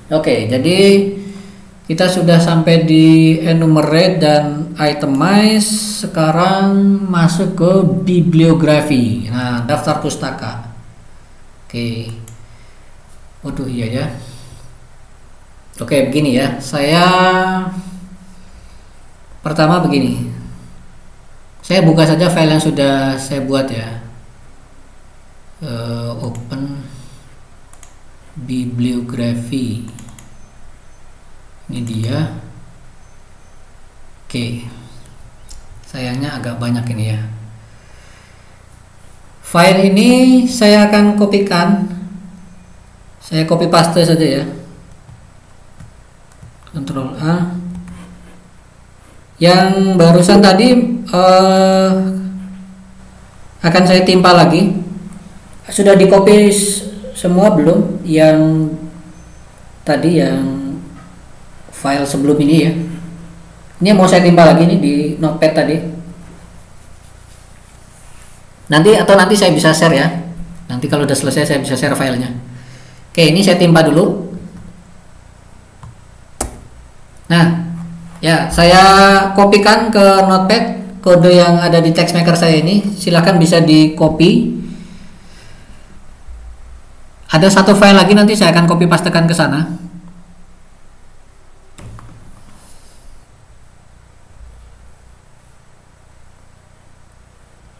Oke, jadi kita sudah sampai di enumerate dan itemize. Sekarang masuk ke bibliografi. Nah, daftar pustaka. Oke. Waduh, iya ya. Oke, begini ya. Saya pertama begini. Saya buka saja file yang sudah saya buat ya. Open bibliografi. Ini dia. Oke. Sayangnya agak banyak ini ya. File ini saya akan kopikan. Saya copy paste saja ya. Ctrl A. Yang barusan tadi akan saya timpa lagi. Sudah di copy semua belum? Yang tadi yang file sebelum ini ya. Ini mau saya timpa lagi nih di notepad tadi. Nanti saya bisa share ya. Nanti kalau udah selesai saya bisa share filenya. Oke, ini saya timpa dulu. Nah, ya saya kopikan ke notepad kode yang ada di TextMaker saya ini. Silahkan bisa di copy. Ada satu file lagi nanti saya akan copy pastekan ke sana.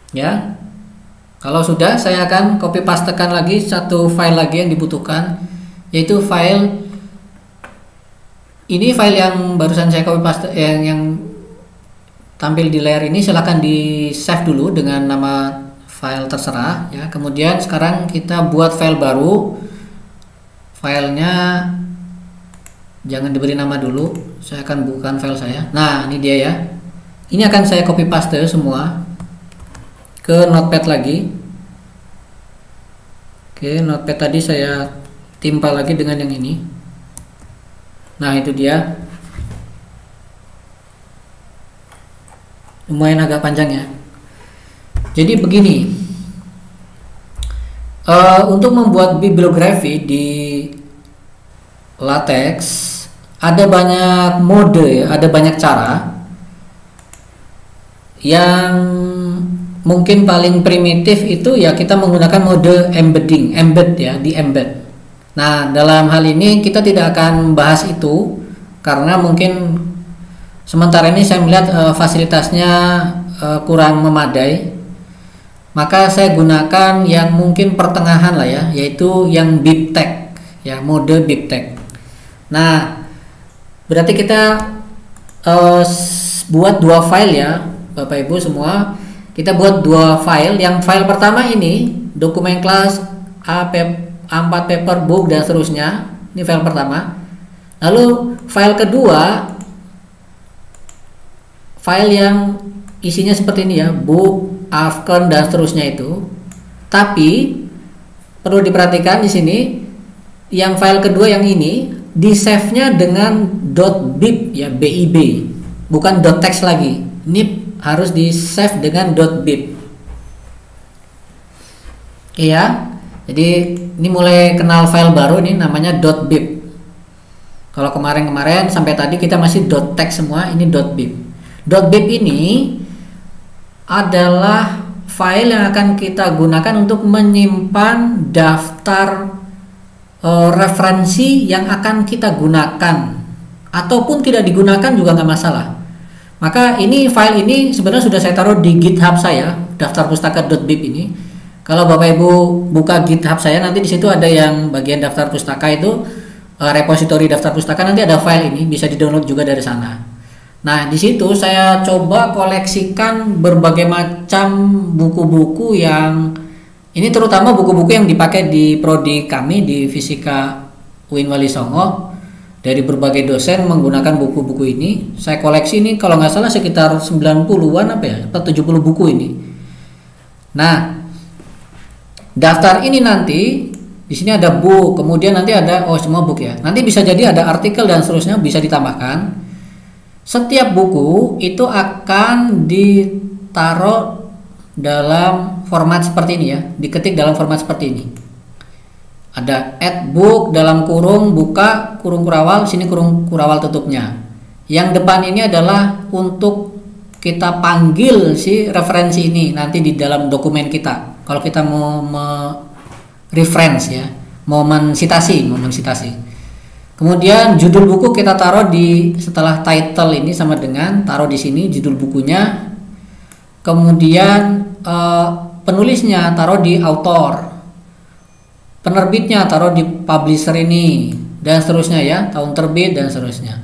Ya. Kalau sudah, saya akan copy pastekan lagi satu file lagi yang dibutuhkan, yaitu file ini, file yang barusan saya copy paste yang tampil di layar ini. Silahkan di save dulu dengan nama file terserah ya. Kemudian sekarang kita buat file baru. Filenya jangan diberi nama dulu. Saya akan buka file saya. Nah, ini dia ya. Ini akan saya copy paste semua ke notepad lagi. Oke, notepad tadi saya timpa lagi dengan yang ini. Nah, itu dia. Lumayan agak panjang ya. Jadi begini, untuk membuat bibliografi di LaTeX ada banyak mode ya, ada banyak cara. Yang mungkin paling primitif itu ya kita menggunakan mode embedding, embed ya, di embed. Nah, dalam hal ini kita tidak akan bahas itu karena mungkin sementara ini saya melihat fasilitasnya kurang memadai. Maka saya gunakan yang mungkin pertengahan lah ya, yaitu yang BibTeX ya, mode BibTeX. Nah, berarti kita buat dua file ya, Bapak Ibu semua. Kita buat dua file. Yang file pertama ini dokumen kelas A4 paper book dan seterusnya. Ini file pertama. Lalu file kedua, file yang isinya seperti ini ya, book, Afcon dan seterusnya itu. Tapi perlu diperhatikan di sini, yang file kedua yang ini di save-nya dengan .bib ya, bib, bukan .text lagi. Ini harus di save dengan .bib. Iya. Jadi ini mulai kenal file baru nih, namanya .bib. Kalau kemarin-kemarin sampai tadi kita masih .text semua, ini .bib. .bib ini adalah file yang akan kita gunakan untuk menyimpan daftar referensi yang akan kita gunakan, ataupun tidak digunakan juga nggak masalah. Maka ini file ini sebenarnya sudah saya taruh di GitHub saya, daftar pustaka.bib ini. Kalau Bapak Ibu buka GitHub saya, nanti di situ ada yang bagian daftar pustaka itu, repositori daftar pustaka, nanti ada file ini, bisa di-download juga dari sana. Nah, di situ saya coba koleksikan berbagai macam buku-buku yang ini, terutama buku-buku yang dipakai di prodi kami di Fisika UIN Wali Songo. Dari berbagai dosen menggunakan buku-buku ini. Saya koleksi ini kalau nggak salah sekitar 90-an apa ya, atau 70 buku ini. Nah, daftar ini nanti di sini ada book, kemudian nanti ada semua book ya. Nanti bisa jadi ada artikel dan seterusnya, bisa ditambahkan. Setiap buku itu akan ditaruh dalam format seperti ini ya, diketik dalam format seperti ini. Ada add book dalam kurung buka kurung kurawal, sini kurung kurawal tutupnya. Yang depan ini adalah untuk kita panggil si referensi ini nanti di dalam dokumen kita. Kalau kita mau reference ya, mau mensitasi. Kemudian judul buku kita taruh di setelah title ini sama dengan taruh di sini judul bukunya. Kemudian penulisnya taruh di author. Penerbitnya taruh di publisher ini dan seterusnya ya, tahun terbit dan seterusnya.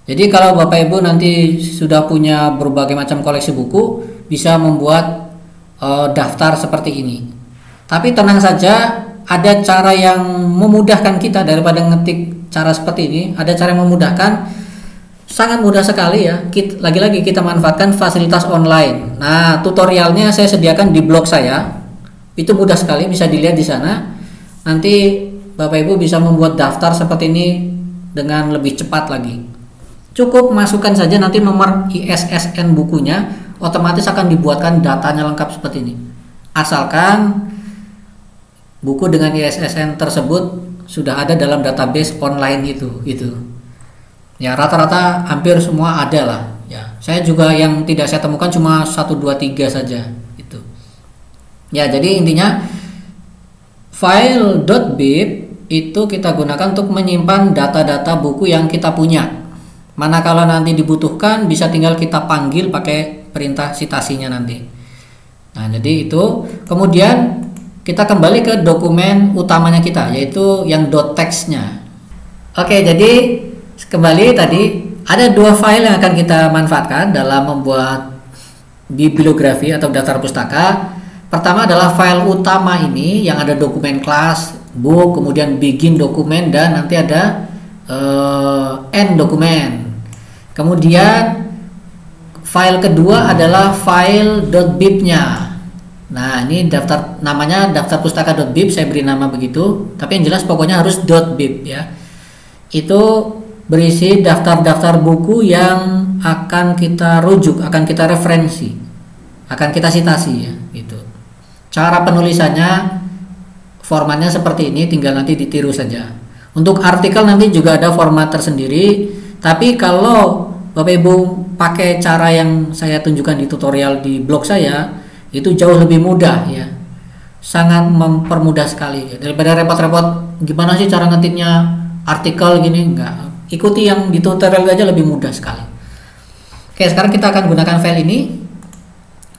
Jadi kalau Bapak Ibu nanti sudah punya berbagai macam koleksi buku, bisa membuat daftar seperti ini. Tapi tenang saja, ada cara yang memudahkan kita daripada ngetik cara seperti ini. Ada cara yang memudahkan, sangat mudah sekali ya. Lagi-lagi kita manfaatkan fasilitas online. Nah, tutorialnya saya sediakan di blog saya. Itu mudah sekali, bisa dilihat di sana. Nanti Bapak Ibu bisa membuat daftar seperti ini dengan lebih cepat lagi. Cukup masukkan saja nanti nomor ISSN bukunya, otomatis akan dibuatkan datanya lengkap seperti ini. Asalkan buku dengan ISSN tersebut sudah ada dalam database online itu. Ya, rata-rata hampir semua ada lah. Ya, saya juga yang tidak saya temukan cuma 1, 2, 3 saja itu. Ya, jadi intinya file.bib itu kita gunakan untuk menyimpan data-data buku yang kita punya. Manakala nanti dibutuhkan bisa tinggal kita panggil pakai perintah citasinya nanti. Nah, jadi itu. Kemudian kita kembali ke dokumen utamanya kita, yaitu yang .text-nya. Oke, jadi kembali tadi ada 2 file yang akan kita manfaatkan dalam membuat bibliografi atau daftar pustaka. Pertama adalah file utama ini yang ada dokumen kelas, book, kemudian begin dokumen dan nanti ada end dokumen. Kemudian file kedua adalah file.bib-nya. Nah, ini daftar, namanya daftar pustaka.bib, saya beri nama begitu, tapi yang jelas pokoknya harus .bib ya. Itu berisi daftar-daftar buku yang akan kita rujuk, akan kita referensi, akan kita citasi ya, gitu. Cara penulisannya formatnya seperti ini, tinggal nanti ditiru saja. Untuk artikel nanti juga ada format tersendiri, tapi kalau Bapak Ibu pakai cara yang saya tunjukkan di tutorial di blog saya, itu jauh lebih mudah ya. Sangat mempermudah sekali ya. Daripada repot-repot gimana sih cara ngetiknya artikel gini, enggak. Ikuti yang di tutorial aja lebih mudah sekali. Oke, sekarang kita akan gunakan file ini.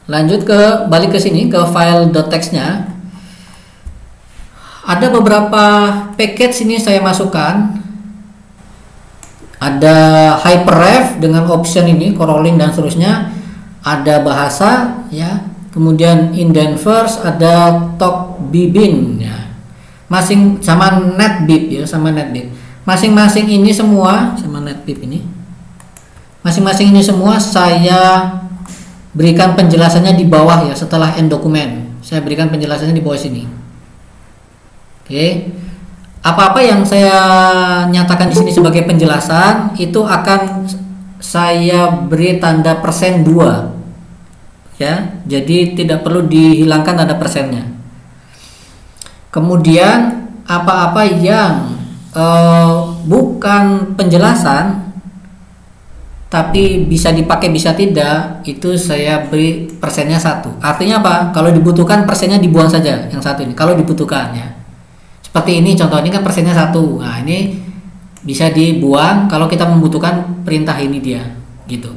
Lanjut balik ke sini ke file.text-nya. Ada beberapa package ini saya masukkan. Ada hyperref dengan option ini, corollin dan seterusnya. Ada bahasa ya. Kemudian indent verse, ada talk bibin ya. Masing sama netbib ya, sama netbib. Masing-masing ini semua sama netbib ini. Masing-masing ini semua saya berikan penjelasannya di bawah ya, setelah end dokumen. Saya berikan penjelasannya di bawah sini. Oke. Apa-apa yang saya nyatakan di sini sebagai penjelasan itu akan saya beri tanda persen 2. Ya, jadi tidak perlu dihilangkan tanda persennya. Kemudian apa-apa yang bukan penjelasan tapi bisa dipakai bisa tidak, itu saya beri persennya 1. Artinya apa? Kalau dibutuhkan persennya dibuang saja yang satu ini. Kalau dibutuhkan ya. Seperti ini contoh, ini kan persennya 1. Nah, ini bisa dibuang kalau kita membutuhkan perintah ini dia, gitu.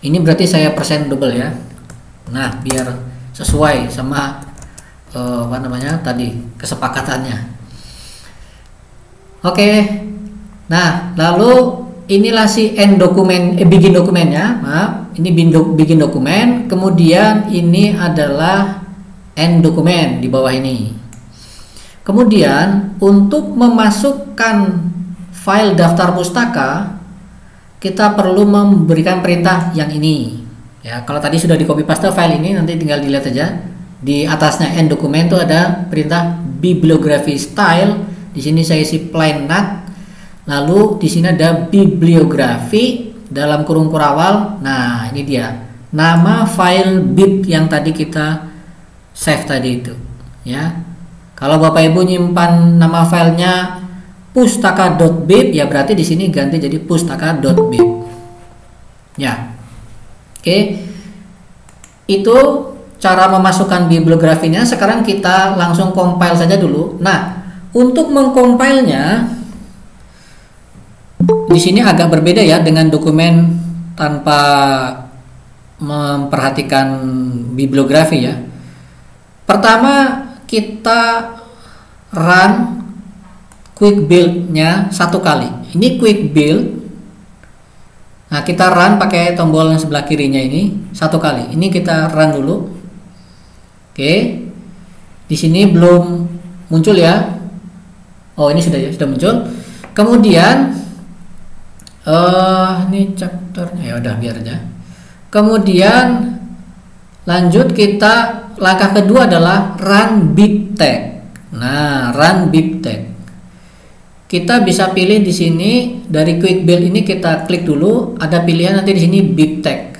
Ini berarti saya persen double ya. Nah, biar sesuai sama apa namanya tadi kesepakatannya. Oke. Nah, lalu inilah si end dokumen, begin dokumennya. Maaf, ini begin dokumen. Kemudian ini adalah end dokumen di bawah ini. Kemudian untuk memasukkan file daftar pustaka, kita perlu memberikan perintah yang ini. Ya, kalau tadi sudah di copy paste file ini, nanti tinggal dilihat saja. Di atasnya end dokumen itu ada perintah bibliography style. Di sini saya isi plain nat. Lalu di sini ada bibliografi dalam kurung kurawal. Nah, ini dia. Nama file bib yang tadi kita save tadi itu, ya. Kalau Bapak Ibu nyimpan nama filenya pustaka.bib, ya berarti di sini ganti jadi pustaka.bib. Ya. Oke. Itu cara memasukkan bibliografinya. Sekarang kita langsung compile saja dulu. Nah, untuk mengcompilenya di sini agak berbeda ya dengan dokumen tanpa memperhatikan bibliografi ya. Pertama kita run quick build-nya satu kali. Ini quick build. Nah, kita run pakai tombol yang sebelah kirinya ini satu kali. Ini kita run dulu. Oke. Di sini belum muncul ya. Oh, ini sudah ya, sudah muncul. Kemudian ini chapternya ya udah biar aja. Kemudian lanjut kita langkah kedua adalah run bibtag. Nah, run bibtag. Kita bisa pilih di sini dari quick build ini, kita klik dulu, ada pilihan nanti di sini bibtag.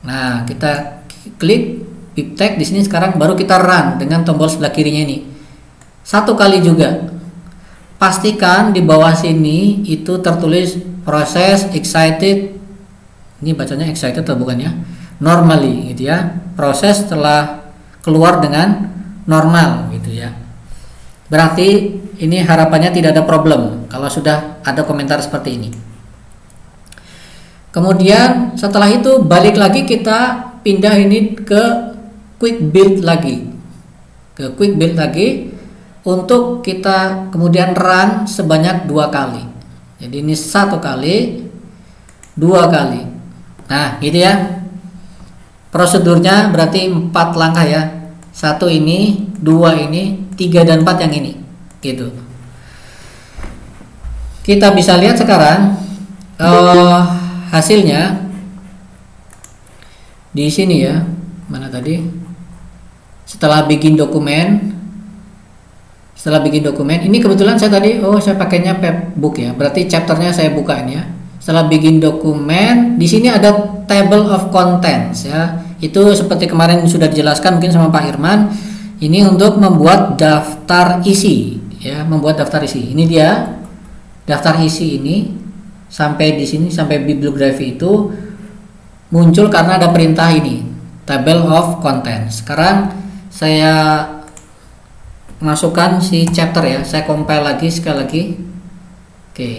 Nah, kita klik bibtag di sini sekarang baru kita run dengan tombol sebelah kirinya ini. Satu kali juga. Pastikan di bawah sini itu tertulis proses excited. Ini bacanya excited atau bukan ya? Normally gitu ya. Proses telah keluar dengan normal gitu ya. Berarti ini harapannya tidak ada problem kalau sudah ada komentar seperti ini. Kemudian setelah itu balik lagi, kita pindah ini ke quick build lagi. Ke quick build lagi untuk kita kemudian run sebanyak 2 kali. Jadi ini 1 kali, 2 kali. Nah, gitu ya. Prosedurnya berarti 4 langkah ya. 1 ini, 2 ini, 3 dan 4 yang ini. Gitu. Kita bisa lihat sekarang hasilnya di sini ya. Mana tadi? Setelah bikin dokumen, ini kebetulan saya tadi saya pakainya pepbook ya. Berarti chapternya saya buka ini ya. Setelah bikin dokumen, di sini ada table of contents ya. Itu seperti kemarin sudah dijelaskan mungkin sama Pak Irman. Ini untuk membuat daftar isi ya, membuat daftar isi. Ini dia daftar isi ini. Sampai di sini, sampai bibliografi itu muncul karena ada perintah ini, table of contents. Sekarang saya masukkan si chapter ya, saya compile lagi sekali lagi. Oke.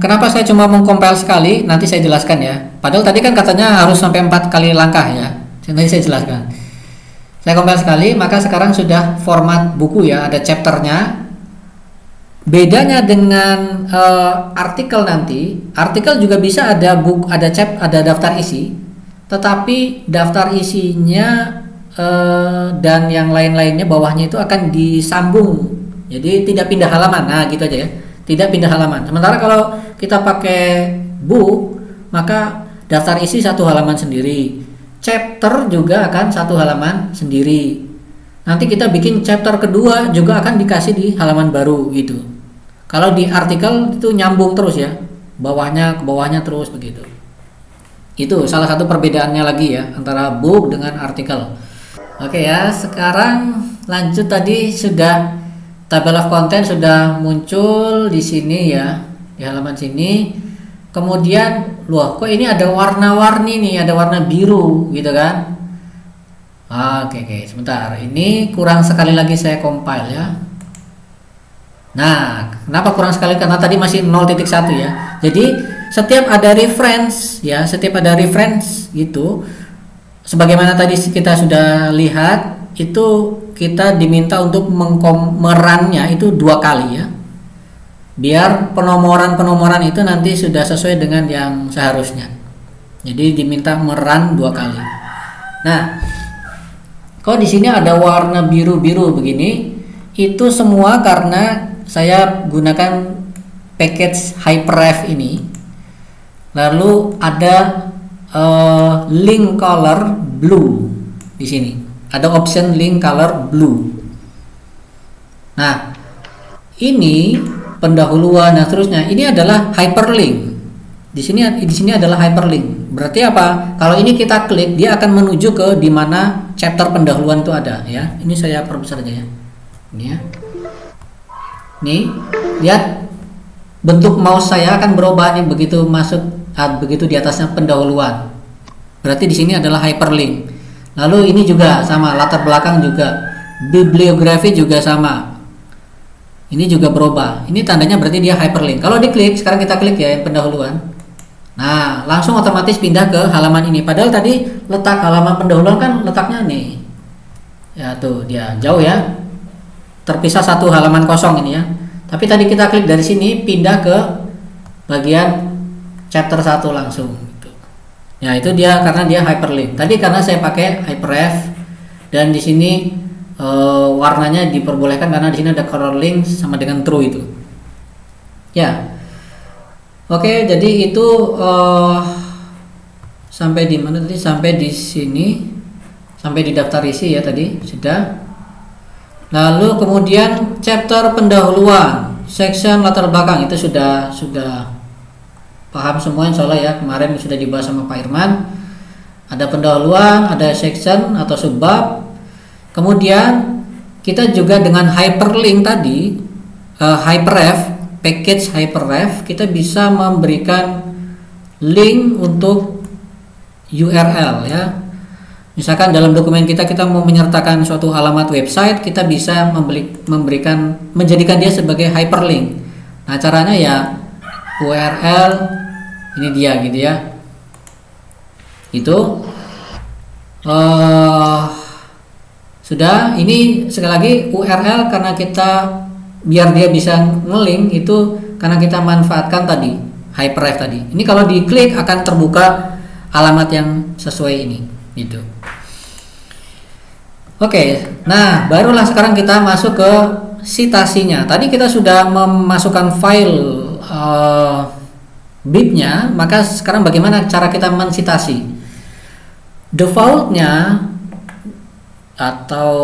Kenapa saya cuma mengcompile sekali? Nanti saya jelaskan ya. Padahal tadi kan katanya harus sampai 4 kali langkah ya. Nanti saya jelaskan. Saya compile sekali, maka sekarang sudah format buku ya, ada chapternya. Bedanya dengan artikel nanti, artikel juga bisa ada buku, ada daftar isi, tetapi daftar isinya dan yang lain-lainnya bawahnya itu akan disambung. Jadi tidak pindah halaman. Nah, gitu aja ya. Tidak pindah halaman. Sementara kalau kita pakai book, maka daftar isi 1 halaman sendiri. Chapter juga akan 1 halaman sendiri. Nanti kita bikin chapter kedua juga akan dikasih di halaman baru gitu. Kalau di artikel itu nyambung terus ya. Bawahnya ke bawahnya terus begitu. Itu salah satu perbedaannya lagi ya antara book dengan artikel. Oke ya, sekarang lanjut. Tadi sudah table of content sudah muncul di sini ya, di halaman sini. Kemudian, loh, kok ini ada warna-warni nih, ada warna biru gitu kan? Oke, sebentar. Ini kurang sekali lagi saya compile ya. Nah, kenapa kurang sekali? Karena tadi masih 0.1 ya. Jadi setiap ada reference ya, setiap ada reference gitu, sebagaimana tadi kita sudah lihat, itu kita diminta untuk merunnya itu 2 kali ya, biar penomoran itu nanti sudah sesuai dengan yang seharusnya. Jadi diminta merun 2 kali. Nah, kalau di sini ada warna biru-biru begini, itu semua karena saya gunakan package Hyperref ini. Lalu ada link color blue di sini. Ada option link color blue. Nah, ini pendahuluan dan seterusnya. Ini adalah hyperlink. Di sini adalah hyperlink. Berarti apa? Kalau ini kita klik, dia akan menuju ke di mana chapter pendahuluan itu ada ya. Ini saya perbesar aja ya. Ini ya. Nih, lihat bentuk mouse saya akan berubah nih begitu masuk begitu di atasnya pendahuluan. Berarti di sini adalah hyperlink. Lalu ini juga sama, latar belakang juga, bibliografi juga sama. Ini juga berubah. Ini tandanya berarti dia hyperlink. Kalau diklik, sekarang kita klik ya yang pendahuluan. Nah, langsung otomatis pindah ke halaman ini. Padahal tadi letak halaman pendahuluan kan letaknya nih. Ya tuh, dia jauh ya. Terpisah satu halaman kosong ini ya. Tapi tadi kita klik dari sini pindah ke bagian chapter 1 langsung. Ya, itu dia karena dia hyperlink. Tadi karena saya pakai hyperref dan di sini warnanya diperbolehkan karena di sini ada color link sama dengan true itu. Ya. Oke, jadi itu sampai di mana tadi? Sampai di sini. Sampai di daftar isi ya tadi, sudah. Lalu kemudian chapter pendahuluan, section latar belakang itu sudah paham semua insyaallah ya, kemarin sudah dibahas sama Pak Irman. Ada pendahuluan, ada section atau subbab. Kemudian kita juga dengan hyperlink tadi, hyperref, package hyperref, kita bisa memberikan link untuk URL ya. Misalkan dalam dokumen kita mau menyertakan suatu alamat website, kita bisa menjadikan dia sebagai hyperlink. Nah, caranya ya URL ini dia gitu ya. Itu sudah. Ini sekali lagi URL karena kita biar dia bisa ngelink itu karena kita manfaatkan tadi hyperref tadi. Ini kalau diklik akan terbuka alamat yang sesuai ini gitu. Oke, nah barulah sekarang kita masuk ke citasinya. Tadi kita sudah memasukkan file bibnya, maka sekarang bagaimana cara kita mensitasi? Defaultnya atau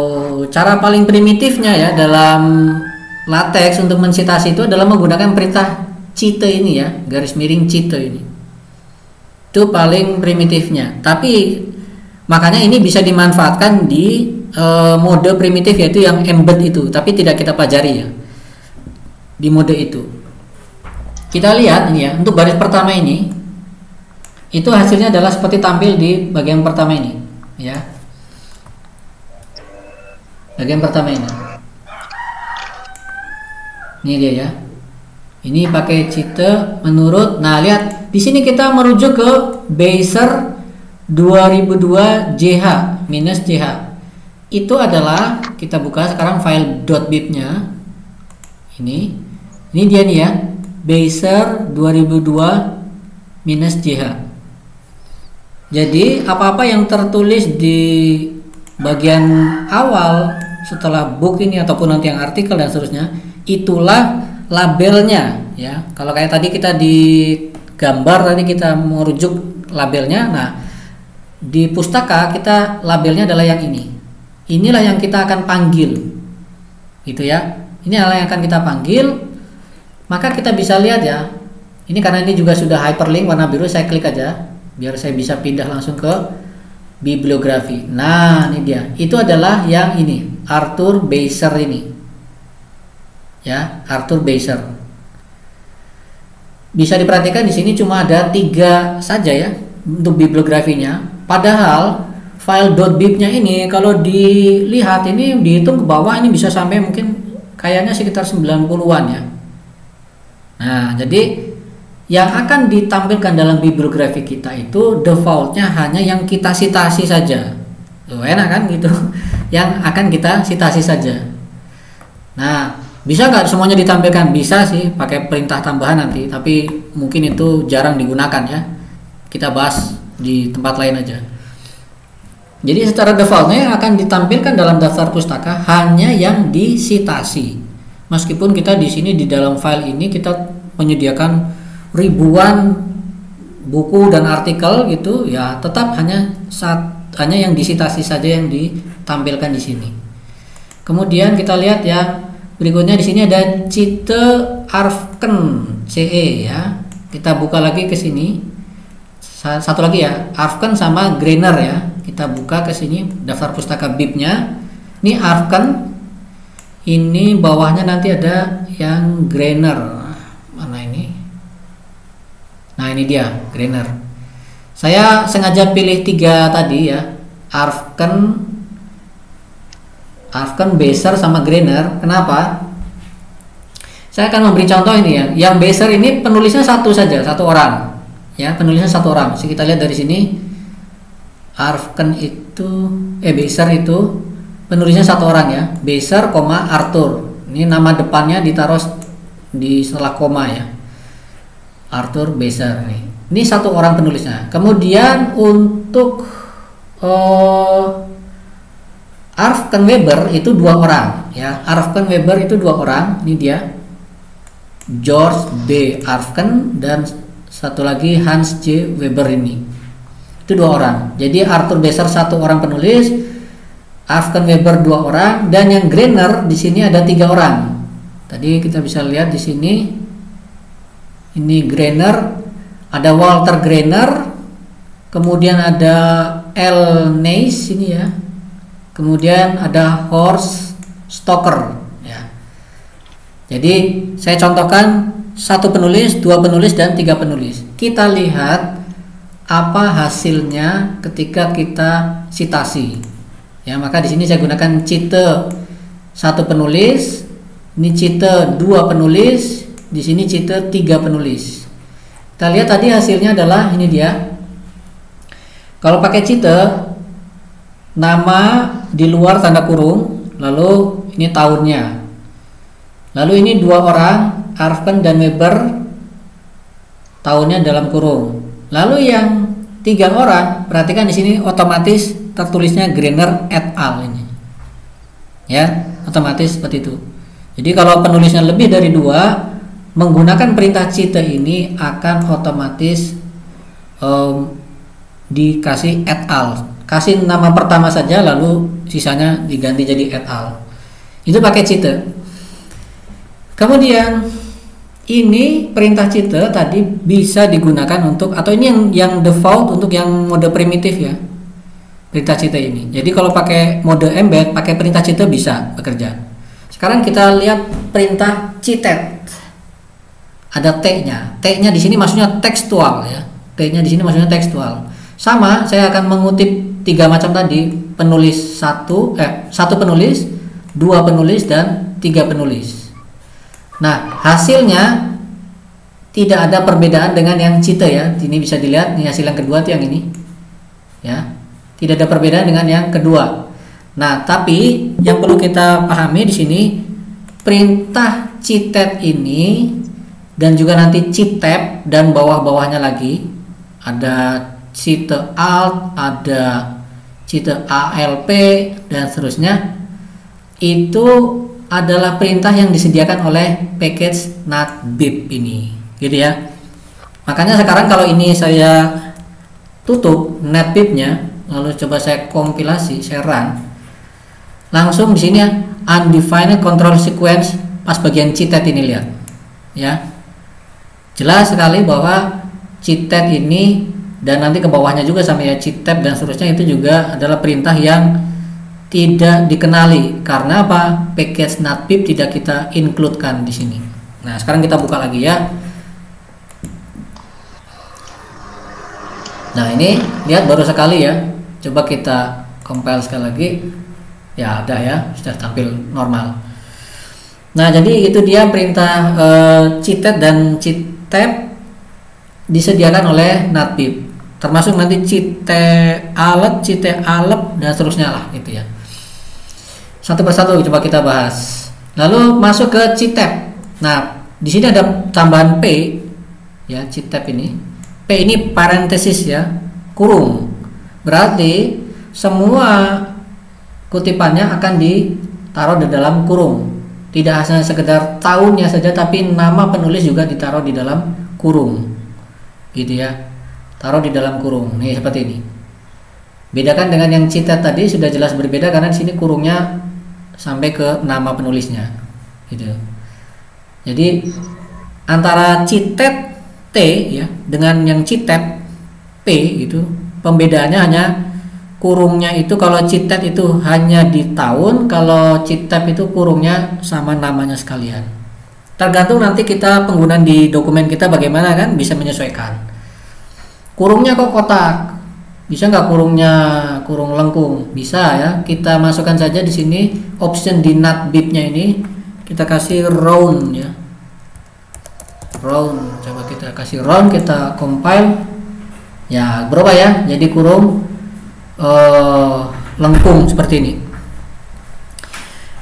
cara paling primitifnya ya dalam LaTeX untuk mensitasi itu adalah menggunakan perintah cite ini ya, garis miring cite ini. Itu paling primitifnya. Tapi makanya ini bisa dimanfaatkan di mode primitif yaitu yang embed itu, tapi tidak kita pelajari ya di mode itu. Kita lihat ini ya, untuk baris pertama ini itu hasilnya adalah seperti tampil di bagian pertama ini ya, bagian pertama ini dia ya. Ini pakai cite menurut. Nah, lihat di sini kita merujuk ke Bezier 2002 JH minus JH. Itu adalah, kita buka sekarang file .bib-nya. Ini dia nih ya, Bezier 2002 minus JH. Jadi apa-apa yang tertulis di bagian awal setelah book ini ataupun nanti yang artikel dan seterusnya, itulah labelnya ya. Kalau kayak tadi kita di gambar tadi kita merujuk labelnya. Nah, di pustaka kita labelnya adalah yang ini. Inilah yang kita akan panggil gitu ya. Ini adalah yang akan kita panggil. Maka kita bisa lihat ya, ini karena ini juga sudah hyperlink warna biru, saya klik aja biar saya bisa pindah langsung ke bibliografi. Nah, ini dia, itu adalah yang ini, Arthur Bezier ini ya, Arthur Bezier. Bisa diperhatikan di sini cuma ada 3 saja ya untuk bibliografinya. Padahal file .bib-nya ini kalau dilihat ini dihitung ke bawah ini bisa sampai mungkin kayaknya sekitar 90-an ya. Nah, jadi yang akan ditampilkan dalam bibliografi kita itu defaultnya hanya yang kita citasi saja. Tuh, enak kan gitu. Yang akan kita citasi saja. Nah, bisa nggak semuanya ditampilkan? Bisa sih, pakai perintah tambahan nanti, tapi mungkin itu jarang digunakan ya. Kita bahas di tempat lain aja. Jadi secara defaultnya yang akan ditampilkan dalam daftar pustaka hanya yang disitasi. Meskipun kita di sini di dalam file ini kita menyediakan ribuan buku dan artikel gitu ya, tetap hanya yang disitasi saja yang ditampilkan di sini. Kemudian kita lihat ya, berikutnya di sini ada Cite Arfken CE ya. Kita buka lagi ke sini satu lagi ya, Arfken sama Greiner ya. Kita buka ke sini daftar pustaka BIP-nya. Ini Arfken, ini bawahnya nanti ada yang Greiner. Mana ini? Nah ini dia Greiner. Saya sengaja pilih 3 tadi ya, Arfken, Beser sama Greiner. Kenapa? Saya akan memberi contoh ini ya. Yang Beser ini penulisnya satu saja, satu orang. Ya, penulisnya satu orang. Jadi kita lihat dari sini, Arfken itu, Beser itu penulisnya satu orang ya, Beser, Arthur. Ini nama depannya ditaruh di setelah koma ya, Arthur Beser nih. Ini satu orang penulisnya. Kemudian untuk Arfken Weber itu 2 orang ya. Arfken Weber itu 2 orang. Ini dia, George B. Arfken dan satu lagi Hans J. Weber, ini itu 2 orang. Jadi Arthur Beser 1 orang penulis, Arfken Weber 2 orang, dan yang Greiner di sini ada 3 orang. Tadi kita bisa lihat di sini, ini Greiner, ada Walter Greiner, kemudian ada L. Neis ini ya, kemudian ada Horst Stocker ya. Jadi saya contohkan 1 penulis, 2 penulis, dan 3 penulis. Kita lihat apa hasilnya ketika kita citasi. Ya, maka di sini saya gunakan cite 1 penulis, ini cite 2 penulis, di sini cite 3 penulis. Kita lihat tadi hasilnya adalah ini dia. Kalau pakai cite, nama di luar tanda kurung, lalu ini tahunnya. Lalu ini 2 orang, Arfken dan Weber, tahunnya dalam kurung. Lalu yang 3 orang, perhatikan di sini otomatis tertulisnya Greiner et al. Ini, ya, otomatis seperti itu. Jadi kalau penulisnya lebih dari 2, menggunakan perintah cite ini akan otomatis dikasih et al. Kasih nama pertama saja, lalu sisanya diganti jadi et al. Itu pakai cite. Kemudian ini perintah cite tadi bisa digunakan untuk, atau ini yang default untuk yang mode primitif ya, perintah cite ini. Jadi kalau pakai mode embed, pakai perintah cite bisa bekerja. Sekarang kita lihat perintah citet. Ada T-nya. T-nya di sini maksudnya tekstual ya. T-nya di sini maksudnya tekstual. Sama, saya akan mengutip 3 macam tadi, penulis 1 penulis, 2 penulis, dan 3 penulis. Nah, hasilnya tidak ada perbedaan dengan yang cite ya. Ini bisa dilihat, ini hasil yang kedua itu yang ini. Ya. Tidak ada perbedaan dengan yang kedua. Nah, tapi yang perlu kita pahami di sini, perintah citet ini dan juga nanti citep dan bawah-bawahnya lagi ada cite alt, ada cite alp, dan seterusnya. Itu adalah perintah yang disediakan oleh package NatBib ini, gitu ya. Makanya sekarang kalau ini saya tutup NatBib-nya, lalu coba saya kompilasi, saya run, langsung di sini ya, undefined control sequence pas bagian citet ini, lihat, ya, jelas sekali bahwa citet ini dan nanti ke bawahnya juga sama ya, citep dan seterusnya, itu juga adalah perintah yang tidak dikenali. Karena apa? Package NatBib tidak kita include-kan di sini. Nah, sekarang kita buka lagi ya. Nah, ini lihat baru sekali ya. Coba kita compile sekali lagi. Ya, ada ya, sudah tampil normal. Nah, jadi itu dia perintah citet dan citep disediakan oleh NatBib. Termasuk nanti cite alep, dan seterusnya lah, gitu ya. Satu persatu coba kita bahas. Lalu masuk ke citep. Nah, di sini ada tambahan P ya, citep ini. P ini parentesis ya, kurung. Berarti semua kutipannya akan ditaruh di dalam kurung. Tidak hanya sekedar tahunnya saja, tapi nama penulis juga ditaruh di dalam kurung. Gitu ya. Taruh di dalam kurung. Nih seperti ini. Bedakan dengan yang citet tadi, sudah jelas berbeda karena di sini kurungnya sampai ke nama penulisnya, gitu. Jadi antara citet T ya dengan yang citep gitu. Pembedaannya hanya kurungnya itu, kalau cheat tab itu hanya di tahun, kalau cheat tab itu kurungnya sama namanya sekalian. Tergantung nanti kita penggunaan di dokumen kita bagaimana kan, bisa menyesuaikan. Kurungnya kok kotak, bisa nggak kurungnya kurung lengkung? Bisa ya. Kita masukkan saja di sini option di NatBib-nya ini, kita kasih round ya. Round, coba kita kasih round, kita compile ya, berubah ya jadi kurung lengkung seperti ini.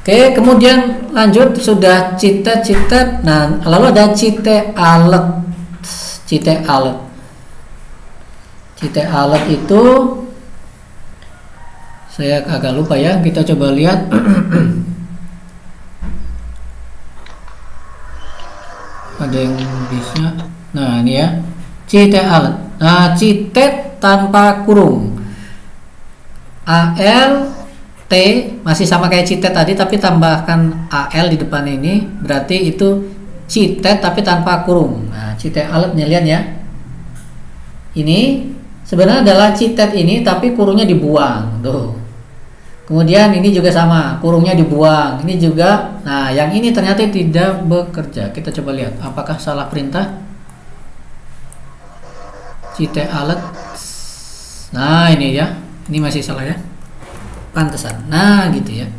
Oke, kemudian lanjut, sudah cheat tab. Nah, lalu ada cheat alert. Cheat alert itu saya agak lupa ya, kita coba lihat. Ada yang bisa. Nah, ini ya, cheat alert. Nah, cheat tanpa kurung, AL T masih sama kayak cheat tadi, tapi tambahkan AL di depan ini, berarti itu cheat tapi tanpa kurung. Nah, cheat alertnya lihat ya, ini sebenarnya adalah cheat ini, tapi kurungnya dibuang tuh. Kemudian ini juga sama, kurungnya dibuang, ini juga. Nah, yang ini ternyata tidak bekerja. Kita coba lihat apakah salah perintah. Cheat alert. Nah, ini ya, ini masih salah ya, pantesan. Nah, gitu ya.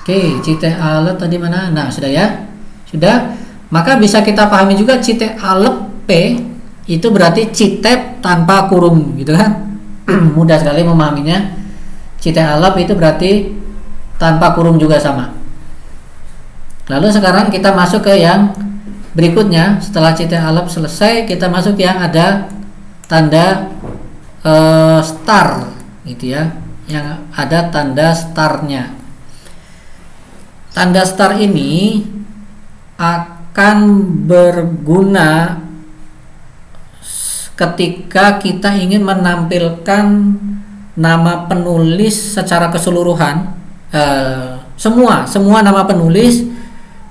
Oke, cheat alert tadi mana? Nah, sudah ya, sudah. Maka bisa kita pahami juga cheat alert P itu berarti cheat tab tanpa kurung, gitu kan? Mudah sekali memahaminya. Cheat alert itu berarti tanpa kurung juga sama. Lalu sekarang kita masuk ke yang berikutnya. Setelah cheat alert selesai, kita masuk yang ada tanda star gitu ya, yang ada tanda starnya. Tanda star ini akan berguna ketika kita ingin menampilkan nama penulis secara keseluruhan, semua nama penulis,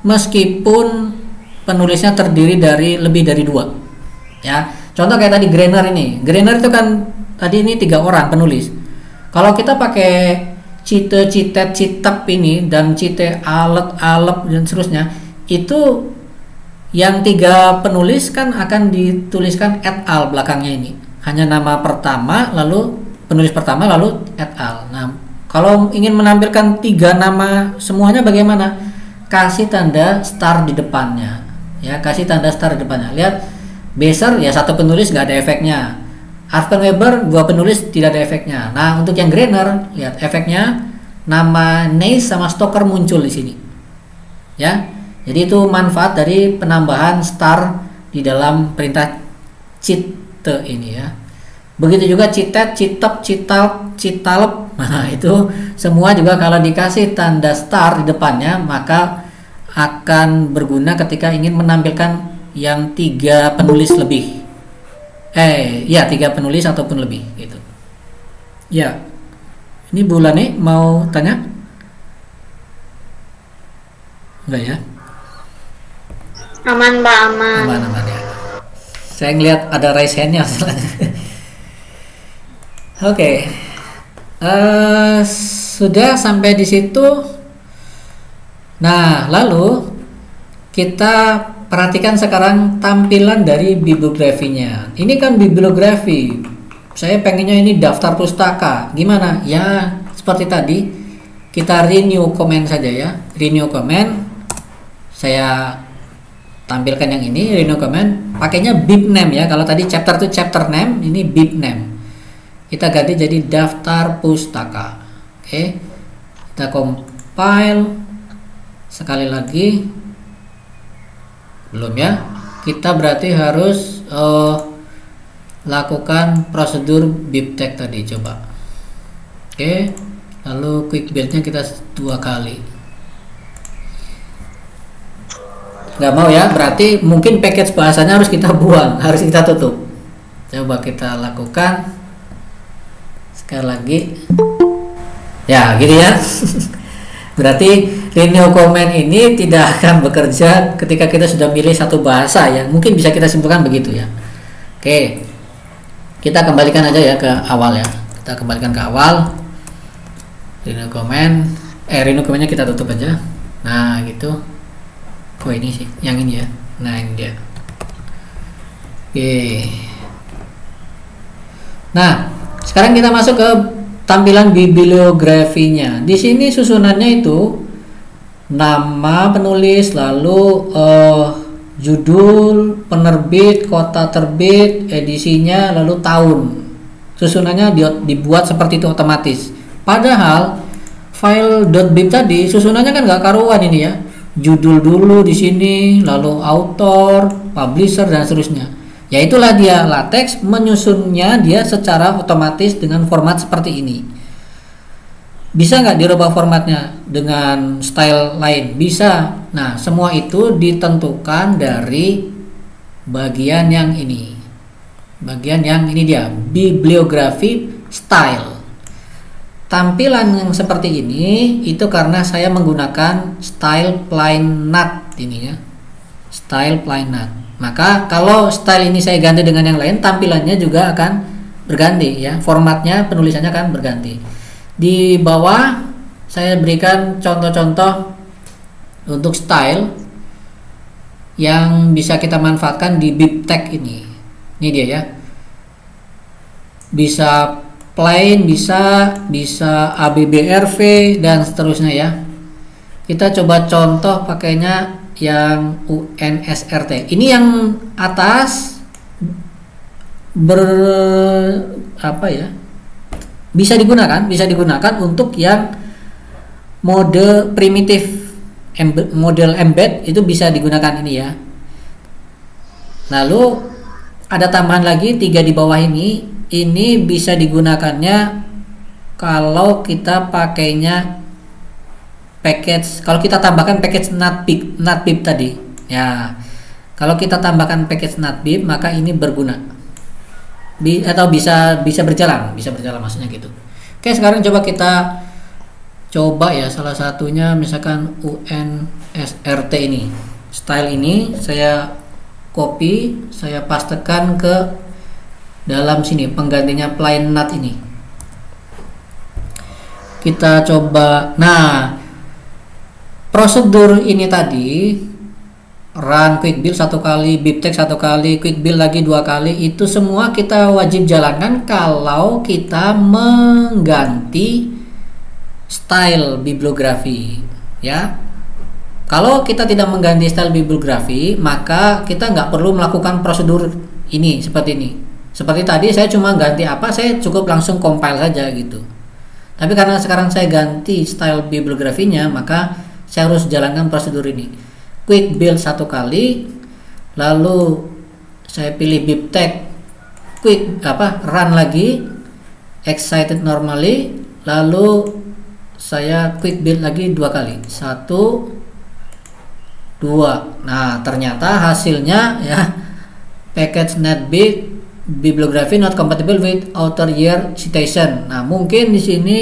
meskipun penulisnya terdiri dari lebih dari 2 ya. Contoh kayak tadi Grainer ini. Grainer itu kan tadi ini 3 orang penulis. Kalau kita pakai cheat tab ini dan cheat alert dan seterusnya, itu yang 3 penulis kan akan dituliskan et al belakangnya ini. Hanya nama pertama, lalu penulis pertama, lalu et al. Nah, kalau ingin menampilkan 3 nama semuanya bagaimana? Kasih tanda star di depannya. Ya, kasih tanda star di depannya. Lihat, Beser ya 1 penulis nggak ada efeknya. Weber 2 penulis tidak ada efeknya. Nah, untuk yang Grainer, lihat efeknya, nama Neis sama Stoker muncul di sini. Ya. Jadi itu manfaat dari penambahan star di dalam perintah cheat ini ya. Begitu juga cheat alert. Nah, itu semua juga kalau dikasih tanda star di depannya, maka akan berguna ketika ingin menampilkan yang 3 penulis lebih. 3 penulis ataupun lebih gitu. Ya. Ini bulan nih mau tanya? Enggak ya? Aman, Pak, aman. Aman ya. Saya ngelihat ada raise hand-nya. Oke. Sudah sampai di situ. Nah, lalu kita perhatikan sekarang tampilan dari bibliografinya. Ini kan bibliografi. Saya pengennya ini daftar pustaka. Gimana? Ya, seperti tadi. Kita renew comment saja ya. Renew comment. Saya tampilkan yang ini, renew comment. Pakainya bib name ya. Kalau tadi chapter itu chapter name, ini bib name. Kita ganti jadi daftar pustaka. Oke. Kita compile. Sekali lagi. Belum ya. Kita berarti harus lakukan prosedur bibtex tadi, coba. Oke. Lalu quick build-nya kita 2 kali. Nggak mau ya, berarti mungkin package bahasanya harus kita buang, harus kita tutup. Coba kita lakukan sekali lagi ya, gitu ya. Berarti Renew Command ini tidak akan bekerja ketika kita sudah pilih satu bahasa ya. Mungkin bisa kita simpulkan begitu ya. Oke. Kita kembalikan aja ya ke awal ya. Kita kembalikan ke awal. Renew Command-nya kita tutup aja. Nah, gitu. Oh, ini sih, yang ini ya. Nah, ini dia. Oke. Nah, sekarang kita masuk ke tampilan bibliografinya. Di sini susunannya itu nama penulis, lalu judul, penerbit, kota terbit, edisinya, lalu tahun. Susunannya dibuat seperti itu otomatis. Padahal file .bib tadi susunannya kan nggak karuan ini ya. Judul dulu di sini, lalu author, publisher dan seterusnya. Ya itulah dia, LaTeX menyusunnya dia secara otomatis dengan format seperti ini. Bisa nggak dirubah formatnya dengan style lain? Bisa. Nah, semua itu ditentukan dari bagian yang ini. Bagian yang ini dia, bibliografi style. Tampilan yang seperti ini itu karena saya menggunakan style plain nut ini ya. Style plain nut. Maka kalau style ini saya ganti dengan yang lain, tampilannya juga akan berganti ya. Formatnya, penulisannya akan berganti. Di bawah saya berikan contoh-contoh untuk style yang bisa kita manfaatkan di BibTeX ini. Ini dia ya. Bisa plain, bisa ABBRV dan seterusnya ya. Kita coba contoh pakainya yang UNSRT. Ini yang atas bisa digunakan untuk yang mode primitif, model embed itu bisa digunakan ini ya. Lalu ada tambahan lagi 3 di bawah ini bisa digunakannya kalau kita pakainya package, kalau kita tambahkan package NatBib tadi ya. Kalau kita tambahkan package NatBib maka ini berguna atau bisa berjalan maksudnya gitu. Oke, sekarang coba kita ya salah satunya misalkan UNSRT ini. Style ini saya copy, saya pastekan ke dalam sini, penggantinya plain nut ini. Kita coba. Nah, prosedur ini tadi run quick build 1 kali, BibTeX 1 kali, quick build lagi 2 kali, itu semua kita wajib jalankan kalau kita mengganti style bibliografi ya. Kalau kita tidak mengganti style bibliografi maka kita nggak perlu melakukan prosedur ini seperti ini. Seperti tadi saya cuma ganti saya cukup langsung compile saja gitu. Tapi karena sekarang saya ganti style bibliografinya maka saya harus jalankan prosedur ini. Quick build 1 kali, lalu saya pilih BibTeX run lagi, excited normally, lalu saya quick build lagi 2 kali, 1 2. Nah, ternyata hasilnya ya, package NatBib bibliography not compatible with author year citation. Nah, mungkin di sini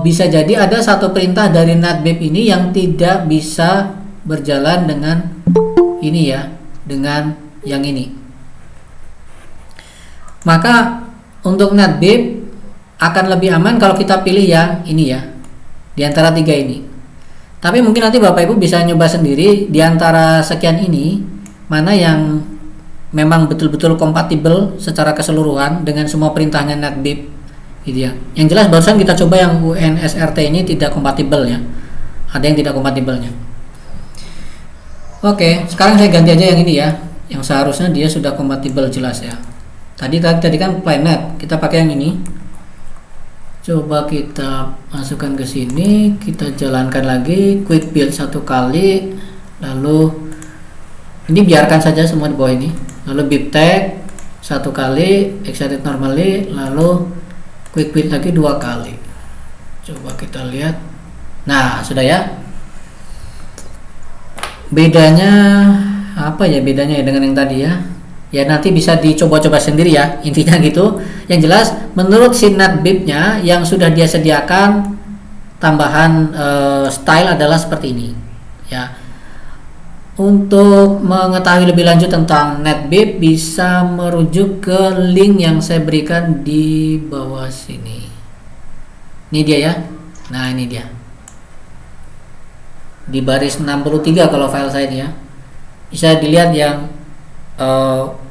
bisa jadi ada satu perintah dari NatBib ini yang tidak bisa berjalan dengan ini ya, dengan yang ini. Maka untuk NatBib akan lebih aman kalau kita pilih yang ini ya, di antara 3 ini. Tapi mungkin nanti Bapak Ibu bisa nyoba sendiri di antara sekian ini mana yang memang betul-betul kompatibel secara keseluruhan dengan semua perintahnya NatBib gitu ya. Yang jelas barusan kita coba yang UNSRT ini tidak kompatibel ya. Ada yang tidak kompatibelnya. Oke, sekarang saya ganti aja yang ini ya. Yang seharusnya dia sudah kompatibel jelas ya. Tadi kan planet, kita pakai yang ini. Coba kita masukkan ke sini, kita jalankan lagi quick build 1 kali, lalu ini biarkan saja semua di bawah ini. Lalu BibTeX 1 kali, excited normally, lalu quick build lagi 2 kali. Coba kita lihat. Nah, sudah ya. Bedanya apa ya bedanya ya dengan yang tadi ya? Ya nanti bisa dicoba-coba sendiri ya, intinya gitu. Yang jelas menurut si NatBib-nya yang sudah dia sediakan tambahan style adalah seperti ini ya. Untuk mengetahui lebih lanjut tentang NetBeep bisa merujuk ke link yang saya berikan di bawah sini. Ini dia ya. Nah, ini dia. Di baris 63 kalau file saya ini ya. Bisa dilihat yang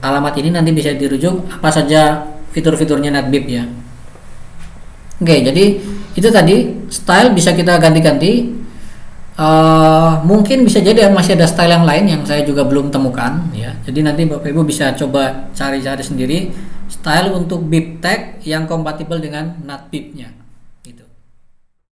alamat ini nanti bisa dirujuk apa saja fitur-fiturnya NetBeep ya. Oke, jadi itu tadi style bisa kita ganti-ganti. Mungkin bisa jadi masih ada style yang lain yang saya juga belum temukan ya. Jadi nanti Bapak Ibu bisa coba cari-cari sendiri style untuk bip tag yang kompatibel dengan NetBeep-nya.